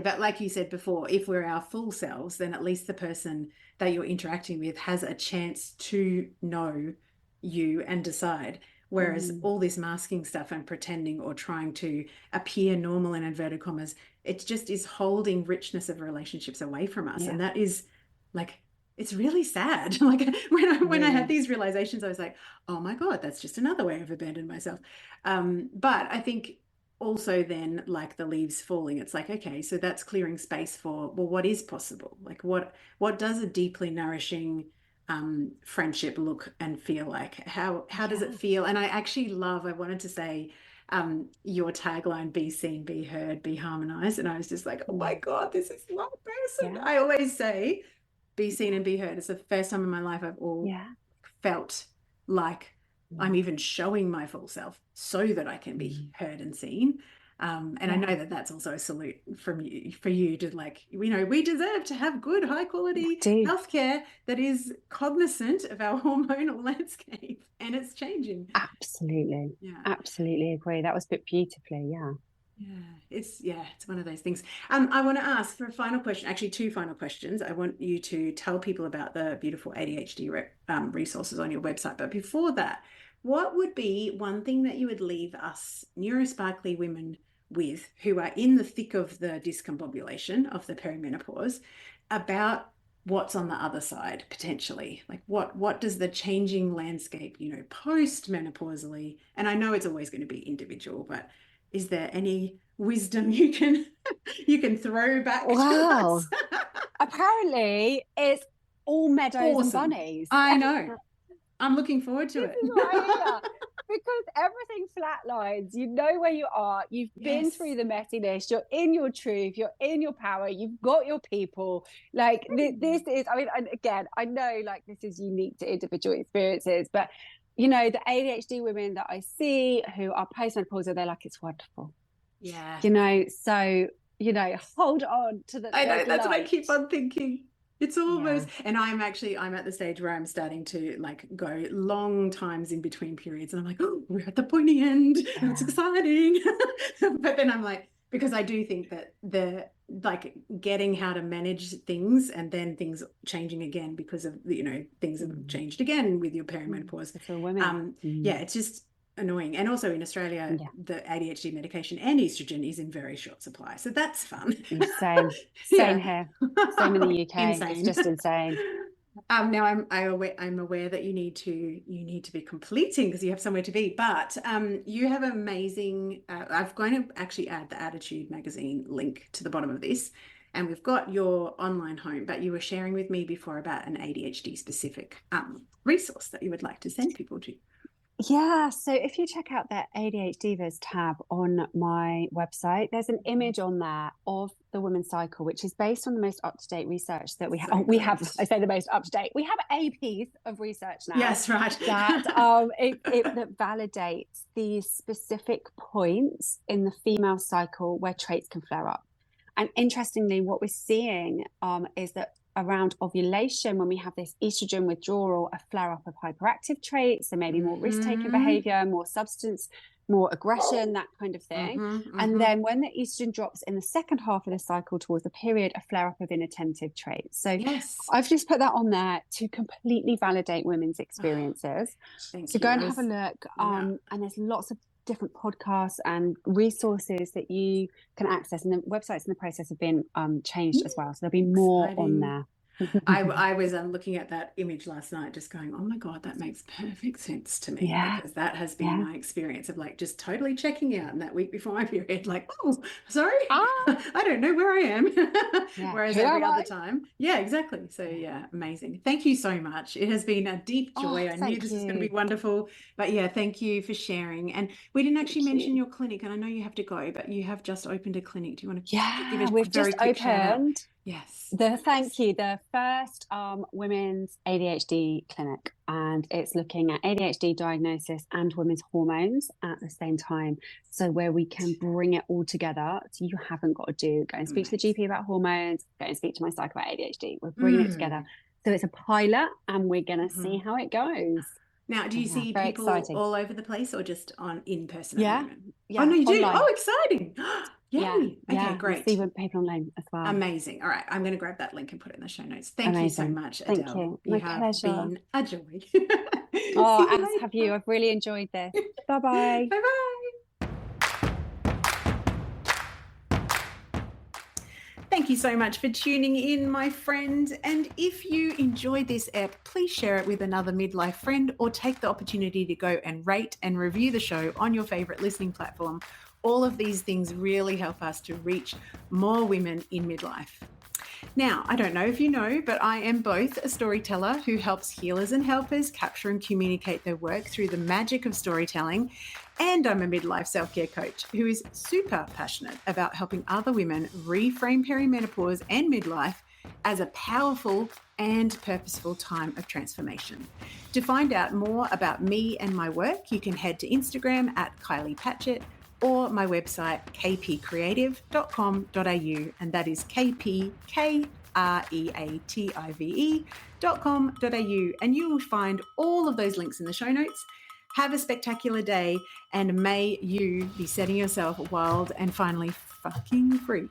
But like you said before, if we're our full selves, then at least the person that you're interacting with has a chance to know you and decide. Whereas all this masking stuff and pretending or trying to appear normal in inverted commas, it just is holding richness of relationships away from us. And that is like, it's really sad. Like when I had these realizations, I was like, oh my God, that's just another way I've abandoned myself. But I think also then, like the leaves falling, it's like, okay, so that's clearing space for, well, what is possible? Like what does a deeply nourishing friendship look and feel like? How does it feel? And I wanted to say your tagline, be seen, be heard, be harmonized. And I was just like, oh my God, this is my person. I always say be seen and be heard. It's the first time in my life I've felt like I'm even showing my full self so that I can be heard and seen. And I know that that's also a salute from you, for you to like, we deserve to have good, high quality healthcare that is cognizant of our hormonal landscape, and it's changing. Absolutely. Yeah. Absolutely agree. That was put beautifully. Yeah. It's one of those things. I want to ask for a final question, actually 2 final questions. I want you to tell people about the beautiful ADHD resources on your website. But before that, what would be one thing that you would leave us neurosparkly women with who are in the thick of the discombobulation of the perimenopause about what's on the other side potentially? Like what does the changing landscape, post-menopausally, and I know it's always going to be individual, but is there any wisdom you can throw back to Wow. us. Apparently, it's all meadows and Awesome. bunnies. I know. I'm looking forward to This it. is what I hear. Because everything flatlines. You know where you are. You've been Yes. through the messiness. You're in your truth. You're in your power. You've got your people. Like this is, I mean, and again, I know like this is unique to individual experiences, but you know, the ADHD women that I see who are postmenopausal, they're like, it's wonderful. Yeah. You know, so, you know, hold on to the I know, that's light. what I keep on thinking. It's almost, Yeah. and I'm at the stage where I'm starting to like go long times in between periods. And I'm like, oh, we're at the pointy end. Yeah. It's exciting. But then I'm like, because I do think that the like getting how to manage things and then things changing again because of, you know, things have changed again with your perimenopause. For women. Yeah, it's just annoying. And also in Australia, the ADHD medication and estrogen is in very short supply. So that's fun. Same Yeah. here. Same in the UK. Insane. It's just insane. Now I'm aware that you need to be completing because you have somewhere to be, but you have amazing. I'm going to actually add the Attitude magazine link to the bottom of this, and we've got your online home. But you were sharing with me before about an ADHD specific resource that you would like to send people to. Yeah, so if you check out that ADHD Viz tab on my website, there's an image on there of the women's cycle, which is based on the most up-to-date research that we have. So we have, I say the most up-to-date, we have a piece of research now. Yes, right. That that validates these specific points in the female cycle where traits can flare up. And interestingly, what we're seeing is that around ovulation, when we have this estrogen withdrawal, a flare up of hyperactive traits, so maybe more risk-taking behavior, more substance, more aggression, that kind of thing. And then when the estrogen drops in the second half of the cycle towards the period, a flare up of inattentive traits. So yes, I've just put that on there to completely validate women's experiences. So go and have a look. And there's lots of different podcasts and resources that you can access, and the websites in the process have been changed as well, so there'll be more on there. I was looking at that image last night just going, oh my God, that makes perfect sense to me, because that has been my experience of like just totally checking out in that week before my period, like, oh, sorry, I don't know where I am. Whereas every other time. Yeah, exactly. So yeah, amazing. Thank you so much. It has been a deep joy. I knew this was going to be wonderful, but yeah, thank you for sharing. And we didn't actually mention your clinic, and I know you have to go, but you have just opened a clinic. Do you want to give a we've very just quick shout out? Yes. The first women's ADHD clinic, and it's looking at ADHD diagnosis and women's hormones at the same time. So where we can bring it all together. So you haven't got to go and speak to the GP about hormones, go and speak to my psych about ADHD. We're bringing it together. So it's a pilot, and we're going to see how it goes. Now, do you see people all over the place, or just in person at the moment? Yeah. Oh, no, you online. do? Oh, exciting. Yay. Okay, great. We'll see people online as well. Amazing. All right, I'm going to grab that link and put it in the show notes. Thank you so much, Adele. Thank you. You have been a joy. As have you. I've really enjoyed this. Bye-bye. Bye-bye. Thank you so much for tuning in, my friend. And if you enjoyed this ep, please share it with another midlife friend, or take the opportunity to go and rate and review the show on your favorite listening platform. All of these things really help us to reach more women in midlife. Now, I don't know if you know, but I am both a storyteller who helps healers and helpers capture and communicate their work through the magic of storytelling. And I'm a midlife self-care coach who is super passionate about helping other women reframe perimenopause and midlife as a powerful and purposeful time of transformation. To find out more about me and my work, you can head to Instagram at Kylie Patchett, or my website, kpcreative.com.au, and that is kpkreative.com.au, and you will find all of those links in the show notes. Have a spectacular day, and may you be setting yourself wild and finally fucking free.